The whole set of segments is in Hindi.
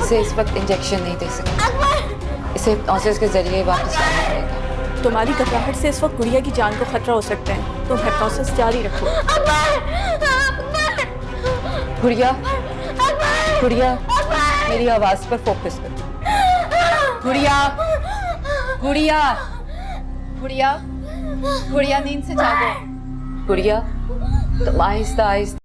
इसे इस वक्त इंजेक्शन नहीं दे सकते, इसे हिप्नोसिस के जरिए वापस लाना पड़ेगा। तुम्हारी घबराहट से इस वक्त गुड़िया की जान को खतरा हो सकता है, तुम हिप्नोसिस जारी रखो। गुड़िया, गुड़िया, मेरी आवाज पर फोकस करो। गुड़िया, गुड़िया, गुड़िया, गुड़िया नींद से जागो। गुड़िया, तुम आहिस्ता आहिस्ता।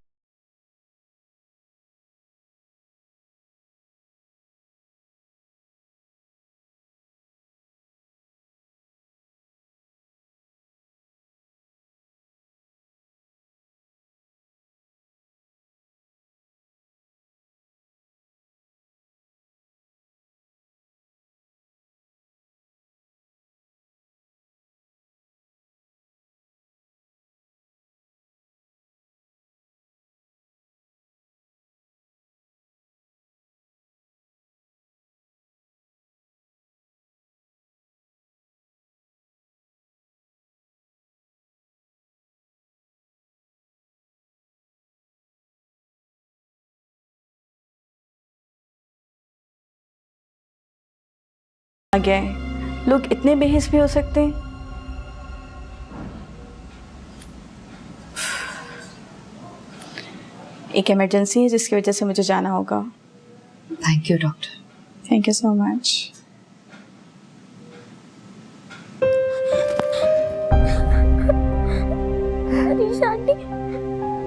आ गया है, लोग इतने बेहिस भी हो सकते हैं। एक इमरजेंसी है जिसकी वजह से मुझे जाना होगा। Thank you doctor. Thank you so much. Arisha aunty,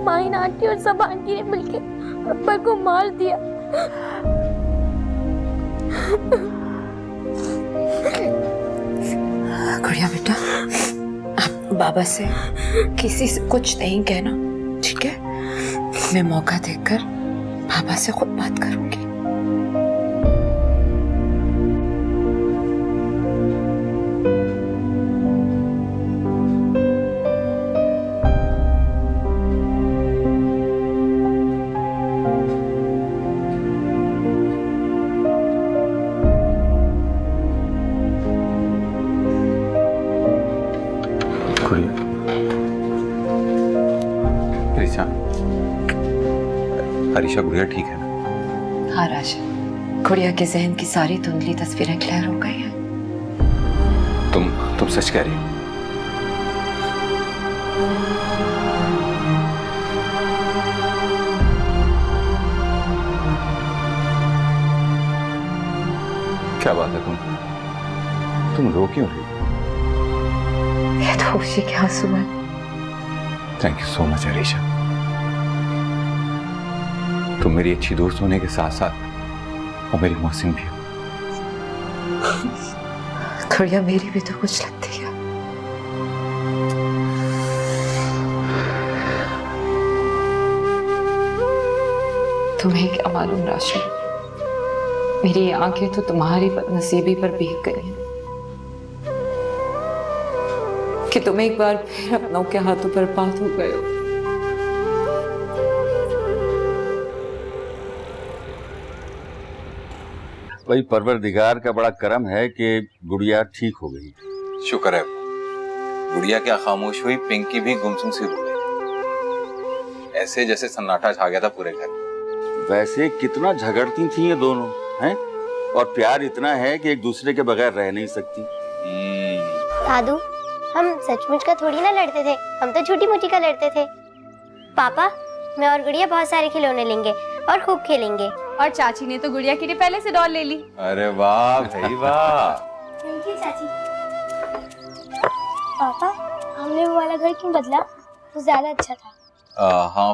mine aunty और सब आंटी ने मिलकर अब्बा को मार दिया। गुड़िया बेटा, आप बाबा से किसी से कुछ नहीं कहना, ठीक है? मैं मौका देखकर बाबा से खुद बात करूंगी। अरीशा, गुड़िया ठीक है ना? हाँ राजा, गुड़िया के जहन की सारी धुंधली तस्वीरें क्लियर हो गई हैं। तुम सच कह रही हो? क्या बात है, तुम रो क्यों रही हो? ये तो खुशी के आंसू हैं। Thank you so much Arisha. तुम मेरी अच्छी दोस्त होने के साथ साथ और मेरी मोहसिन भी हो। गुड़िया मेरी भी तो कुछ लगती है। तुम्हें क्या मालूम राशि, मेरी आंखें तो तुम्हारी बदनसीबी पर भीग गई हैं कि तुम एक बार फिर अपनों के हाथों पर बात हो गए हो। भाई परवरदिगार का बड़ा करम है कि गुड़िया ठीक हो गई। शुक्र है। गुड़िया क्या खामोश हुई, पिंकी भी गुमसुम सी हो गई। ऐसे जैसे सन्नाटा छा गया था पूरे घर में। वैसे कितना झगड़ती थी ये दोनों, हैं? और प्यार इतना है कि एक दूसरे के बगैर रह नहीं सकती। दादू, हम सचमुच का थोड़ी ना लड़ते थे, हम तो झूठी मूठी का लड़ते थे। पापा, मैं और गुड़िया बहुत सारे खिलौने लेंगे और खूब खेलेंगे। और चाची ने तो गुड़िया के लिए पहले से डॉल ले ली। अरे वाह भाई वाह। थैंक यू चाची। पापा, हमने वो वाला घर क्यों बदला? वो ज्यादा अच्छा था। हाँ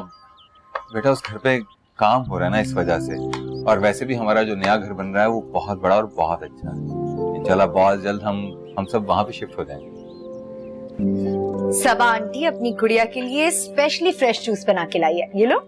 बेटा, उस घर पे काम हो रहा है ना, इस वजह से। और वैसे भी हमारा जो नया घर बन रहा है वो बहुत बड़ा और बहुत अच्छा है। इंशाल्लाह बहुत जल्द हम सब वहाँ पे शिफ्ट हो जाएंगे। सबा आंटी अपनी गुड़िया के लिए स्पेशली फ्रेश जूस बना के लाई है, ये लो।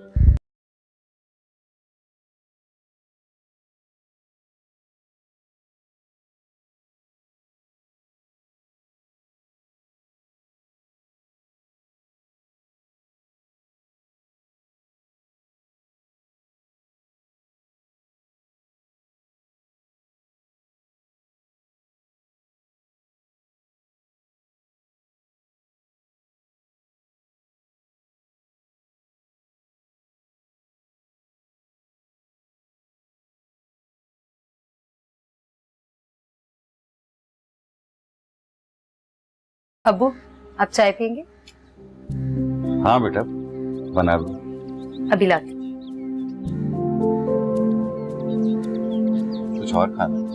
अब्बू आप चाय पियेंगे? हाँ बेटा, बना लो। अभी लाती। कुछ और खाना?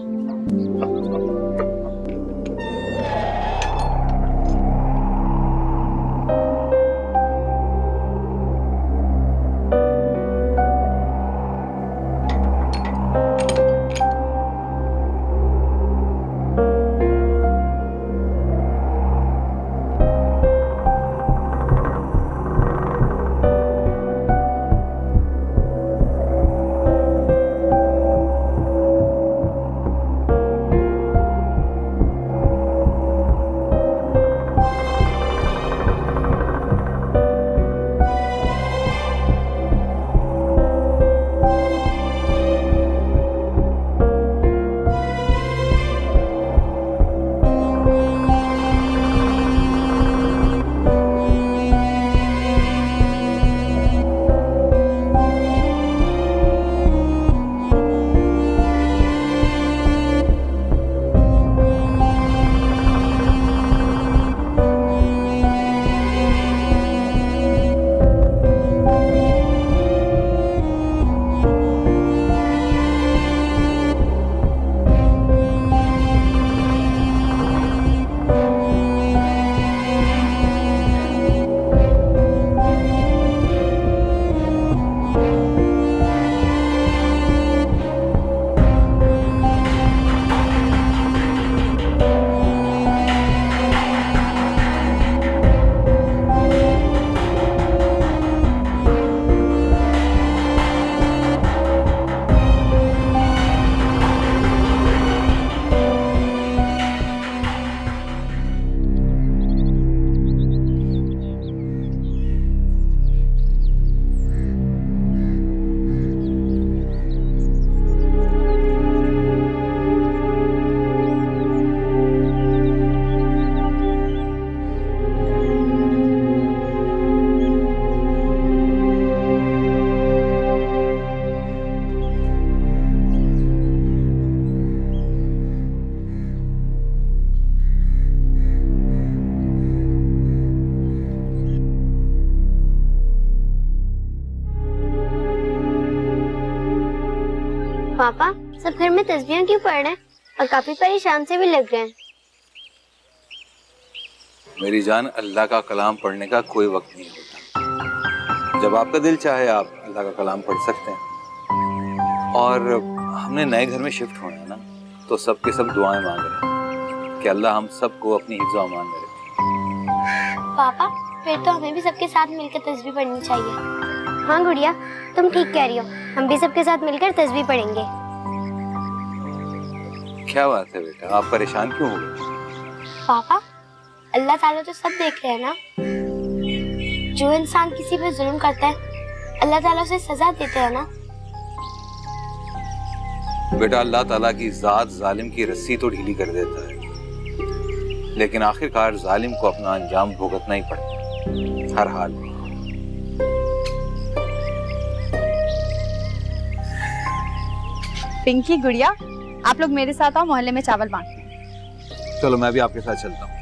पापा सब घर में तस्बीहें क्यों पढ़ रहे हैं और काफी परेशान से भी लग रहे हैं। मेरी जान, अल्लाह का कलाम पढ़ने का कोई वक्त नहीं होता। जब आपका दिल चाहे आप अल्लाह का कलाम पढ़ सकते हैं। और हमने नए घर में शिफ्ट होना है ना, तो सबके सब दुआएं मांग रहे हैं कि अल्लाह हम सबको अपनी हिफ्ज़ व अमान में रखे। पापा फिर तो हमें भी सबके साथ मिलकर तस्बीह पढ़नी चाहिए। हाँ गुड़िया तुम ठीक कह रही हो, हम भी सबके साथ मिलकर तस्बीह पढ़ेंगे। क्या बात है बेटा, आप परेशान क्यों हो गए? पापा अल्लाह ताला तो सब देख रहे हैं ना। जो इंसान किसी पे जुल्म करता है अल्लाह ताला उसे सजा देते हैं ना। बेटा अल्लाह ताला की जात जालिम की रस्सी तो ढीली कर देता है, लेकिन आखिरकार जालिम को अपना अंजाम भुगतना ही पड़ता हर हाल में। पिंकी गुड़िया आप लोग मेरे साथ आओ, मोहल्ले में चावल बांटते। चलो मैं भी आपके साथ चलता हूँ।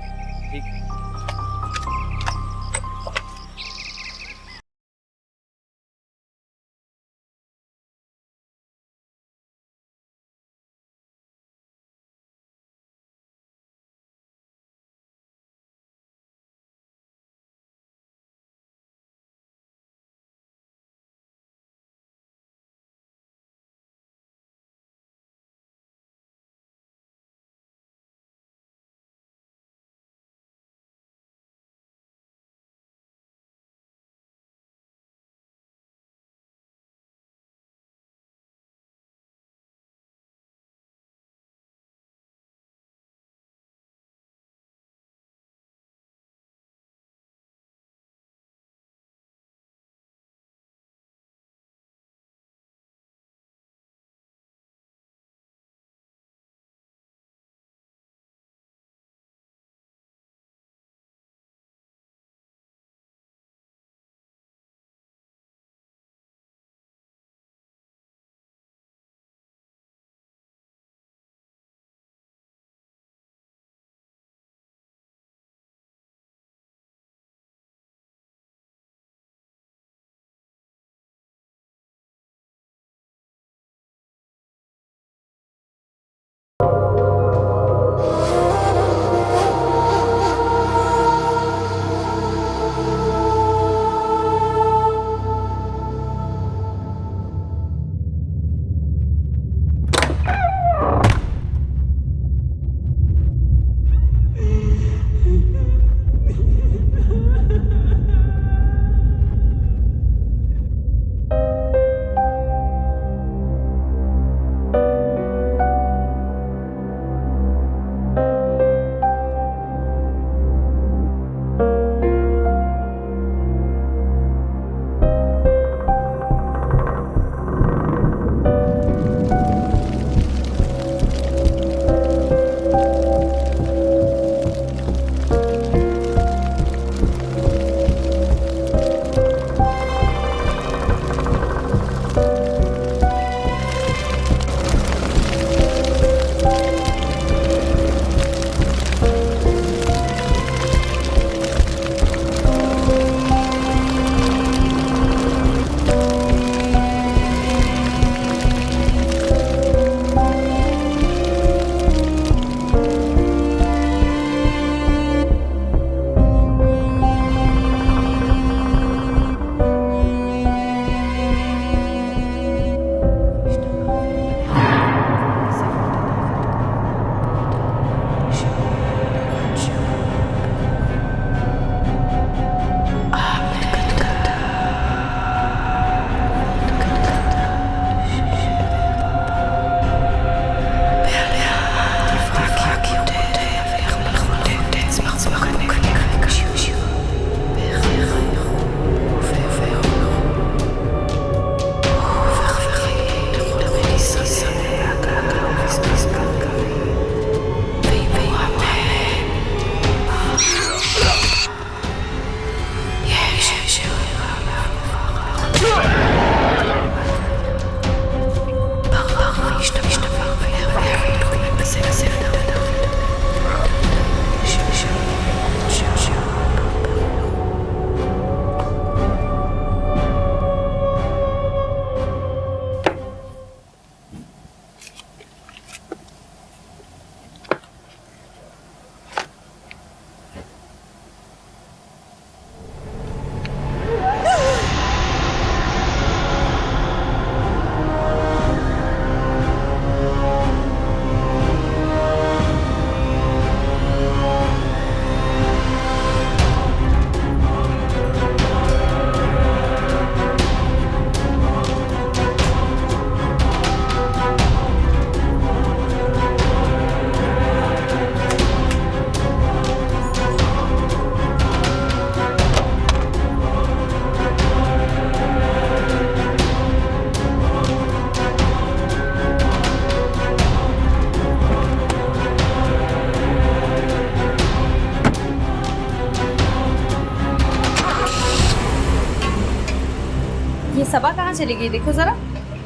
सबा कहाँ चली गई, देखो जरा।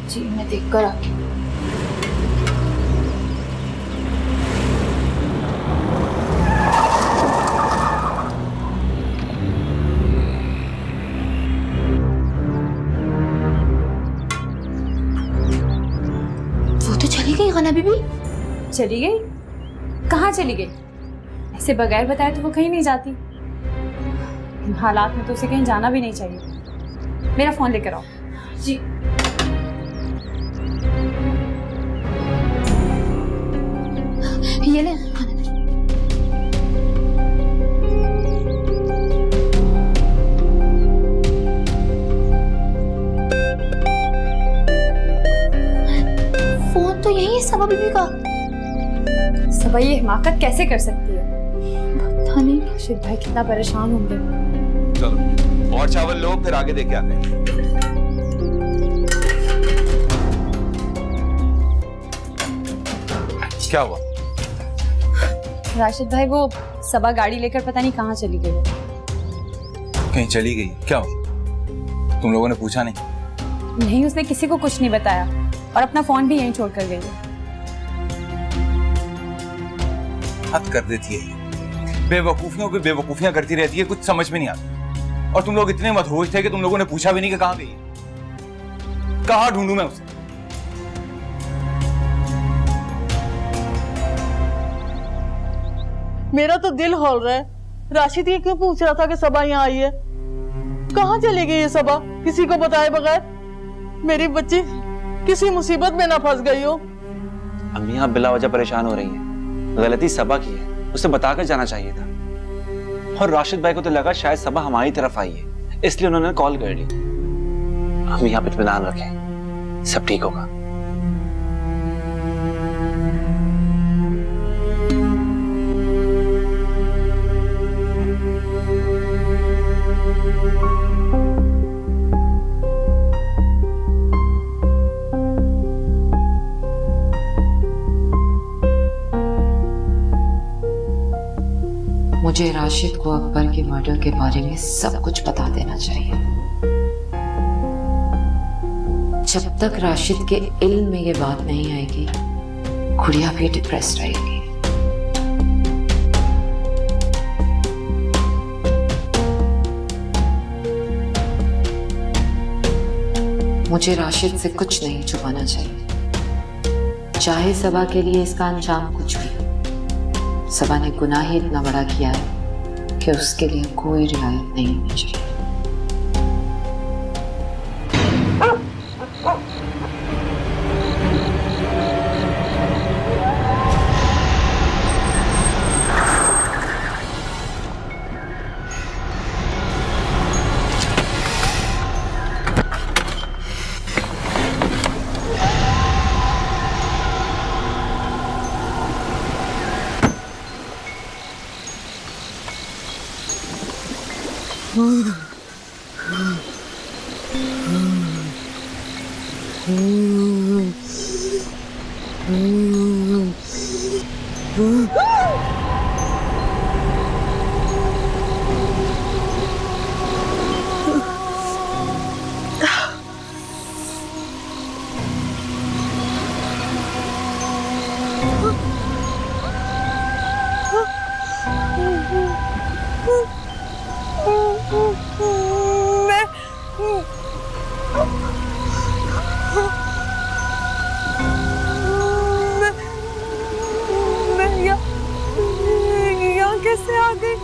जी मैं देख कर आती हूँ। वो तो चली गई गना बीबी। चली गई? कहाँ चली गई? ऐसे बगैर बताए तो वो कहीं नहीं जाती। इन हालात में तो उसे कहीं जाना भी नहीं चाहिए। मेरा फोन लेकर आओ। जी ये ले। फोन तो यही है सबा बीबी का। सबा ये हिमाकत कैसे कर सकती है? पता नहीं। राशिद भाई कितना परेशान होंगे। चलो और चावल लो, फिर आगे देख के आते हैं। क्या हुआ? राशिद भाई वो सबा गाड़ी लेकर पता नहीं कहाँ चली गई। कहीं चली गई? क्या हुआ? तुम लोगों ने पूछा नहीं? नहीं, उसने किसी को कुछ नहीं बताया और अपना फोन भी यहीं छोड़ कर गई है। हद कर देती है, बेवकूफियों पे बेवकूफियां करती रहती है, कुछ समझ में नहीं आता। और तुम लोग इतने मदहोश थे कि तुम लोगों ने पूछा भी नहीं कि कहाँ गई है। कहाँ ढूंढूं मैं उसे? मेरा तो दिल हौल रहा है। राशिद ये क्यों पूछ रहा था कि सबा यहाँ आई है? कहाँ चली गई है सबा किसी को बताए बगैर? मेरी बच्ची किसी मुसीबत में ना फंस गई हो। अम्मी आप बिला वजह परेशान हो रही हैं। गलती सबा की है, उसे बताकर जाना चाहिए था। और राशिद भाई को तो लगा शायद सबा हमारी तरफ आई है, इसलिए उन्होंने कॉल कर ली। अम्मी आप इत्मीनान रखें, सब ठीक होगा। मुझे राशिद को अकबर के मर्डर के बारे में सब कुछ बता देना चाहिए। जब तक राशिद के इल्म में ये बात नहीं आएगी, गुड़िया भी डिप्रेस रहेगी। मुझे राशिद से कुछ नहीं छुपाना चाहिए, चाहे सबा के लिए इसका अंजाम कुछ भी। सबा ने गुनाह ही इतना बड़ा किया है कि उसके लिए कोई रियायत नहीं होनी चाहिए। कैसे आ गई?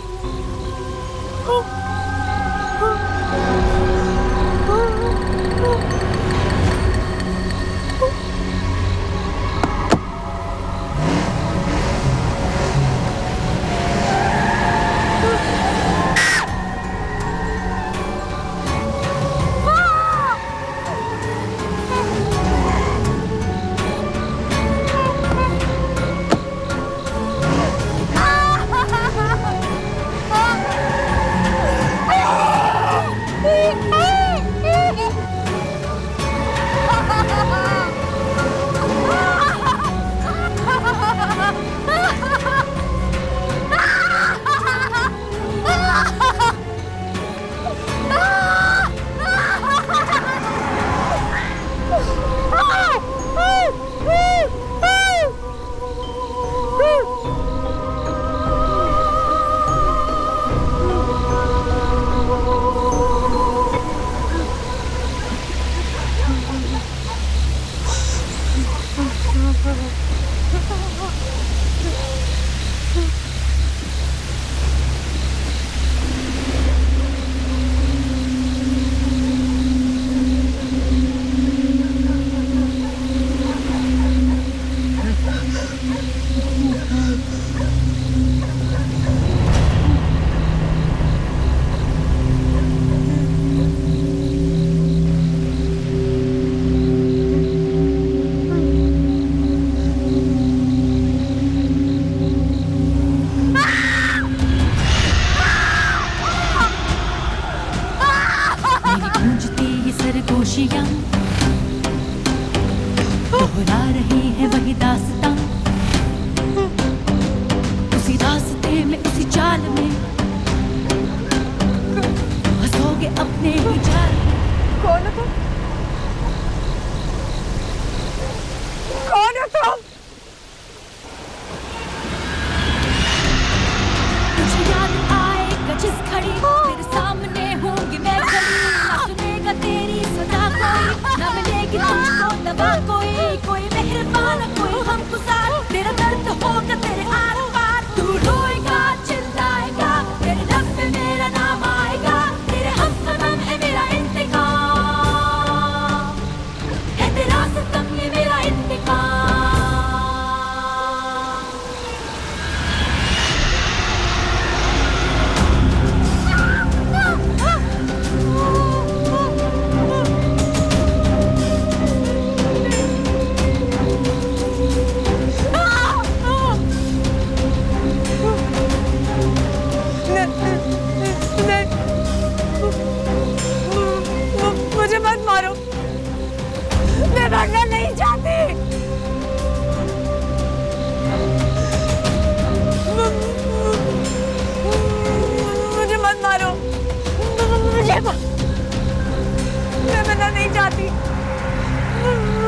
चाहती,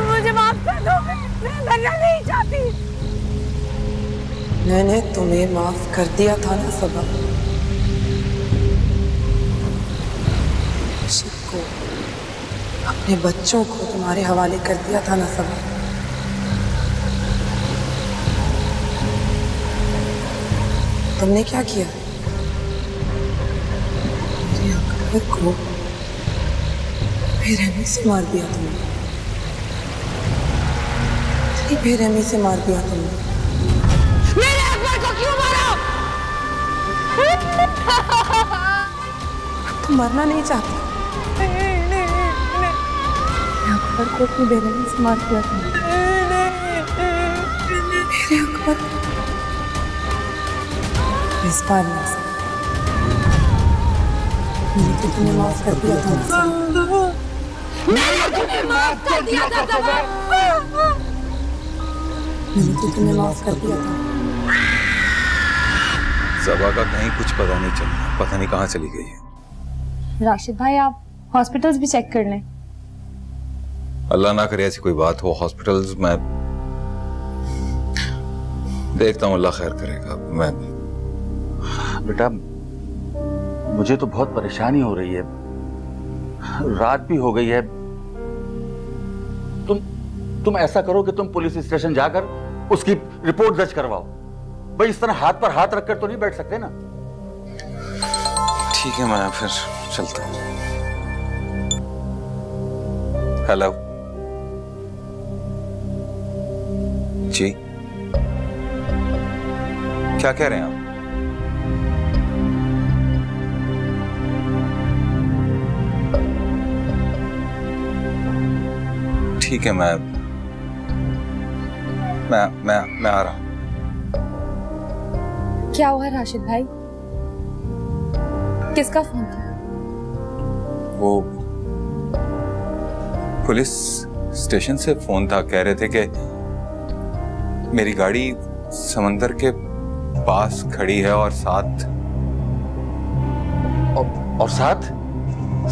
मुझे माफ कर दो, मैं मरना नहीं चाहती। मैंने तुम्हें माफ कर दिया था ना सबा। राशिद को, अपने बच्चों को तुम्हारे हवाले कर दिया था ना सबा। तुमने क्या किया? मेरे अकबर को बेरहमी से मार दिया तुमने। इतनी बेरहमी से मार दिया तुमने। मेरे अकबर को क्यों मारा? तुम मरना नहीं चाहती। मेरे अकबर को अपनी बेरहमी से मार दिया तुमने। मेरे अकबर को इस बार नहीं सकता। मैंने तो तुम्हें माफ कर दिया था। मैंने तुम्हें माफ कर दिया था सबा। मैंने तो तुम्हें माफ कर दिया था। सबा का कहीं कुछ पता नहीं चल रहा, पता नहीं कहाँ चली गई है। राशिद भाई आप हॉस्पिटल्स भी चेक कर लें। अल्लाह ना करे ऐसी कोई बात हो। हॉस्पिटल्स में देखता हूँ, अल्लाह खैर करेगा। मैं बेटा मुझे तो बहुत परेशानी हो रही है, रात भी हो गई है। तुम ऐसा करो कि तुम पुलिस स्टेशन जाकर उसकी रिपोर्ट दर्ज करवाओ। भाई इस तरह हाथ पर हाथ रखकर तो नहीं बैठ सकते ना। ठीक है, मैं फिर चलता हूँ। हेलो जी, क्या कह रहे हैं आप? ठीक है, मैं आ रहा हूं। क्या हुआ राशिद भाई? किसका फोन था? वो पुलिस स्टेशन से फोन था, कह रहे थे कि मेरी गाड़ी समंदर के पास खड़ी है और साथ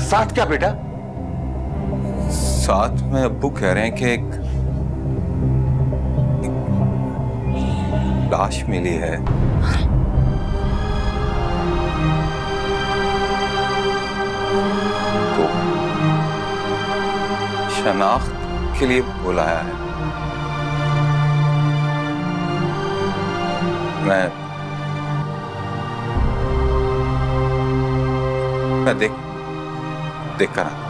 साथ क्या बेटा? साथ में अब्बू कह रहे हैं कि एक लाश मिली है। तो शनाख्त के लिए बुलाया है। मैं देख कर आता हूं।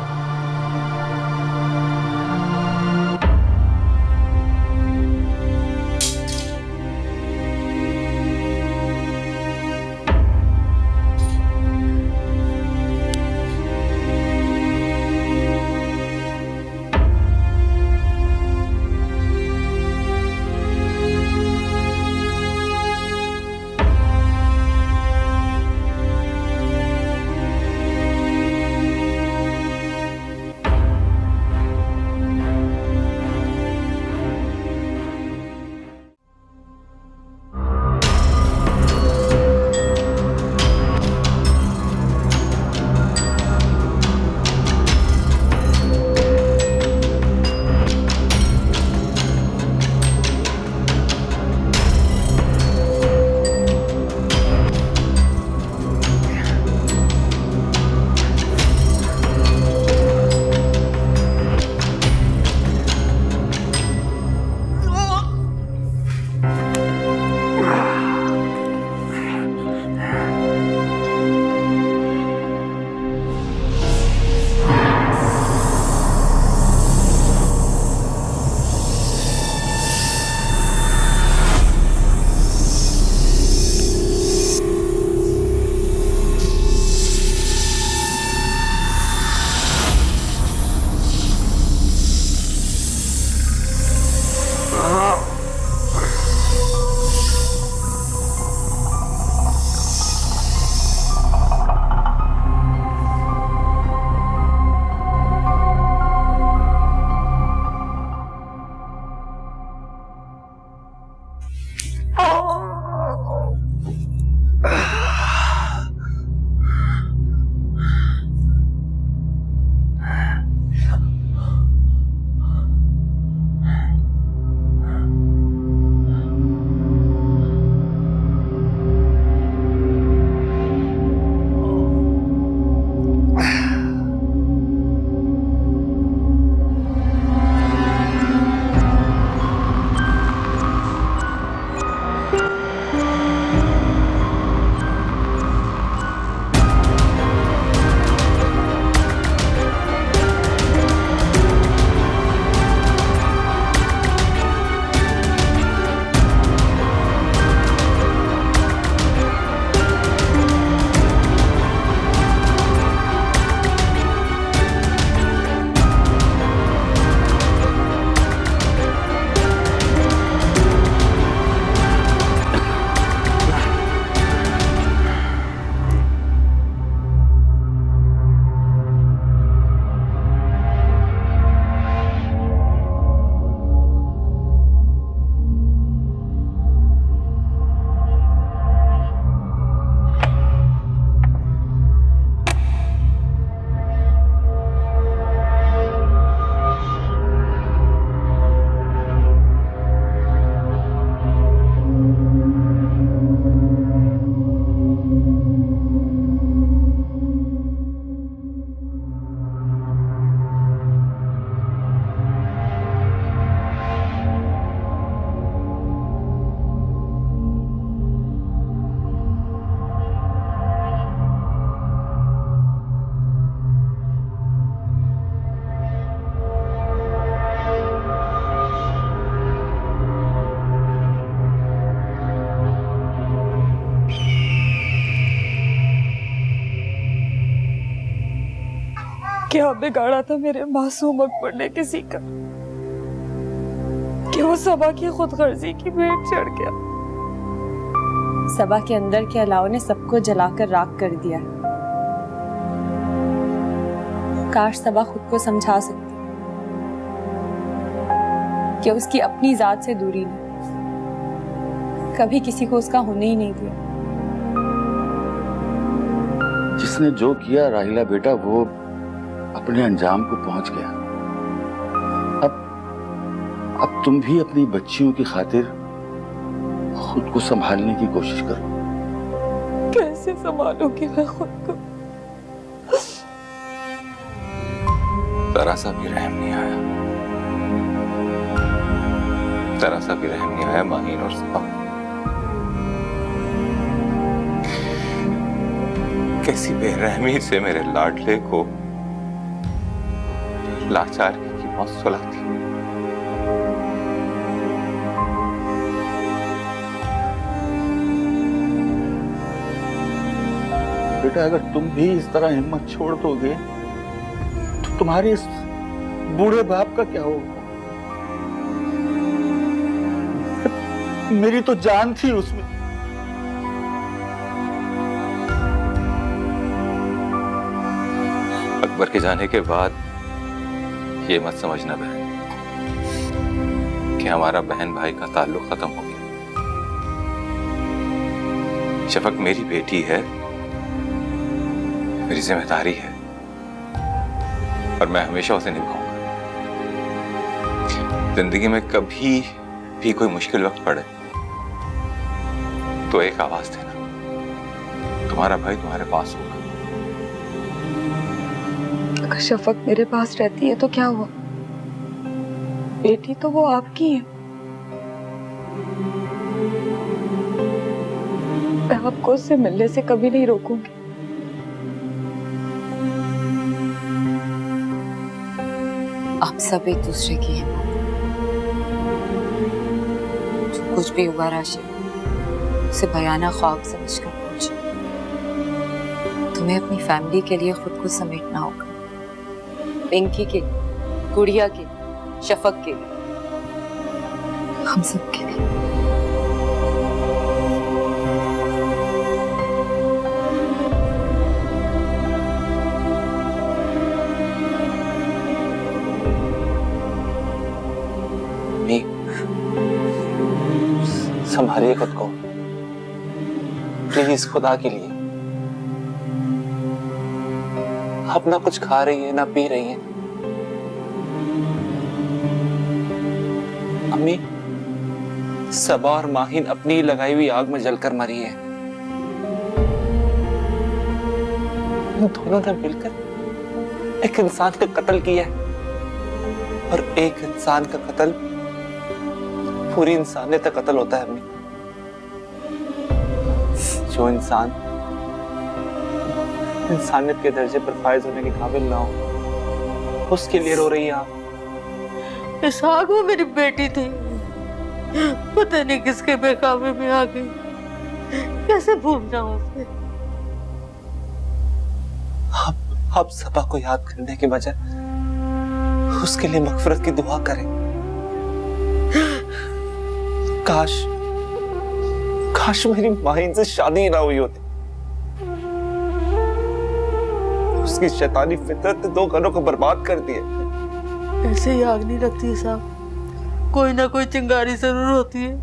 क्या बिगाड़ा था मेरे मासूम अकबर ने किसी का कि वो सबा की खुदगर्जी की भेंट चढ़ गया। सबा के अंदर के अलाव ने सबको जलाकर राख कर दिया। काश सबा खुद को समझा सकती कि उसकी अपनी जात से दूरी ने कभी किसी को उसका होने ही नहीं दिया। जिसने जो किया राहिला बेटा, वो अपने अंजाम को पहुंच गया। अब तुम भी अपनी बच्चियों की खातिर खुद को संभालने की कोशिश करो। कैसे संभालूंगी मैं खुद को? जरा सा भी रहम नहीं आया, जरा सा भी रहम नहीं आया माहीन और सबा। कैसी बेरहमी से मेरे लाडले को लाचारी की मौत सुलाती। बेटा, अगर तुम भी इस तरह हिम्मत छोड़ दोगे तो तुम्हारे इस बूढ़े बाप का क्या होगा? मेरी तो जान थी उसमें। अकबर के जाने के बाद ये मत समझना बहन कि हमारा बहन भाई का ताल्लुक खत्म हो गया। शफक मेरी बेटी है, मेरी जिम्मेदारी है और मैं हमेशा उसे निभाऊंगा। जिंदगी में कभी भी कोई मुश्किल वक्त पड़े तो एक आवाज देना, तुम्हारा भाई तुम्हारे पास होगा। अगर शफक मेरे पास रहती है तो क्या हुआ? बेटी तो वो आपकी है। मैं आपको उससे मिलने से कभी नहीं रोकूंगी। आप सब एक दूसरे की हैं। जो कुछ भी हुआ राशिद, उसे भयानक ख्वाब समझकर पहुंचे। तुम्हें अपनी फैमिली के लिए खुद को समेटना होगा। पिंकी के, गुड़िया के, शफक के लिए, हम सब के लिए। संभालिए खुद को प्लीज, खुदा के लिए। आप ना कुछ खा रही है ना पी रही है। अम्मी, सबा और माहिन अपनी लगाई हुई आग में जलकर मरी है। दोनों ने मिलकर एक इंसान का कत्ल किया है और एक इंसान का कत्ल पूरी इंसानियत का कत्ल होता है। अम्मी, जो इंसान इंसानियत के दर्जे पर फायज होने के काबिल ना हो, उसके लिए रो रही है आप। इसहाक वो मेरी बेटी थी, पता नहीं किसके बेकाबू में आ गई। कैसे भूल जाऊं उसे? आप सबा को याद करने के बजाय उसके लिए मगफिरत की दुआ करें। काश मेरी माहिन से शादी ना हुई होती। उसकी शैतानी फितरत ने 2 घरों को बर्बाद कर दिया। ऐसे ही आग नहीं लगती साहब, कोई ना कोई चिंगारी जरूर होती है।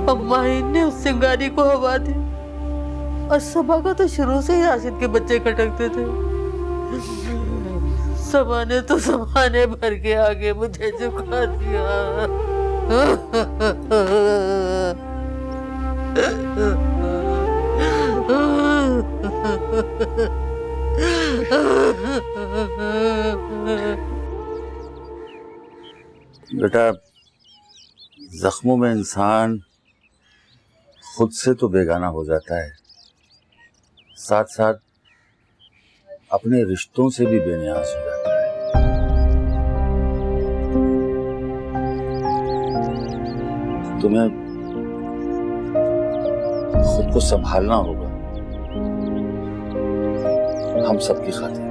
अब माहिन ने उस चिंगारी को हवा दी और सबा का तो शुरू से ही राशिद के बच्चे खटकते थे। सबा ने तो जमाने भर के आगे मुझे झुका दिया। बेटा, जख्मों में इंसान खुद से तो बेगाना हो जाता है, साथ साथ अपने रिश्तों से भी बेनियाज हो जाता है। तुम्हें खुद को संभालना होगा, हम सबकी खातिर।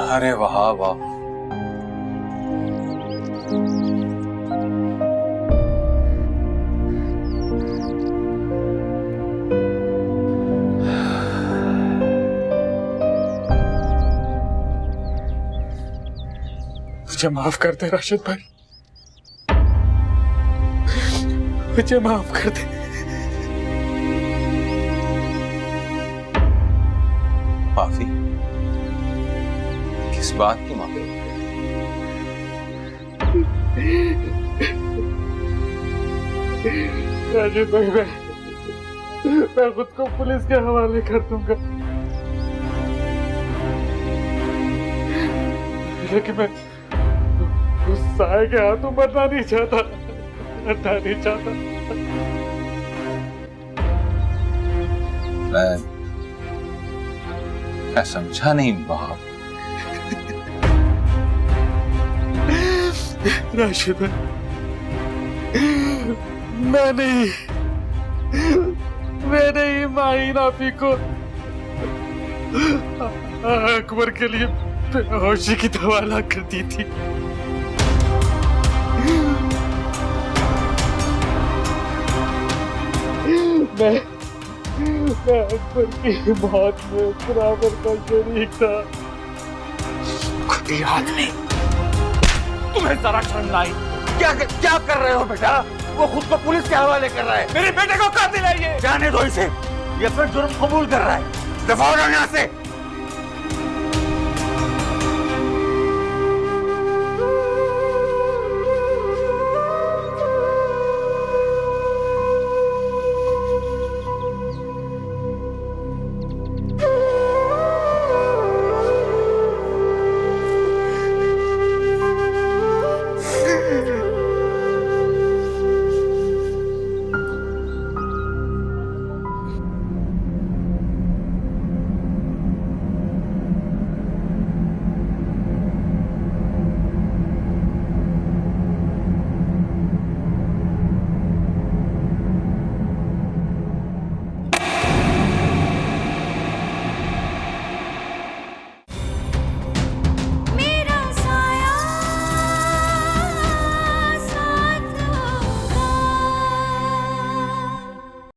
अरे वाह वाह, मुझे माफ कर दे राशिद भाई, मुझे माफ कर दे। माफी? किस बात की माफी? राशिद भाई, मैं खुद को पुलिस के हवाले कर दूंगा, लेकिन मैं उस साए के हाथों मरना नहीं चाहता, मरना नहीं चाहता। मैं समझा नहीं बाप। राशिद भाई, मैंने ही माही नाफी को अकबर के लिए बेहोशी की दवा ला कर दी थी। मैं अकबर की मौत में बराबर का शरीक था। खुद ही आदमी, तुम्हें जरा शर्म आई? क्या कर रहे हो बेटा? वो खुद को पुलिस के हवाले कर रहा है। मेरे बेटे को कातिल है ये। जाने दो इसे, ये अपना जुर्म कबूल कर रहा है। दफा हो जाओ यहाँ से।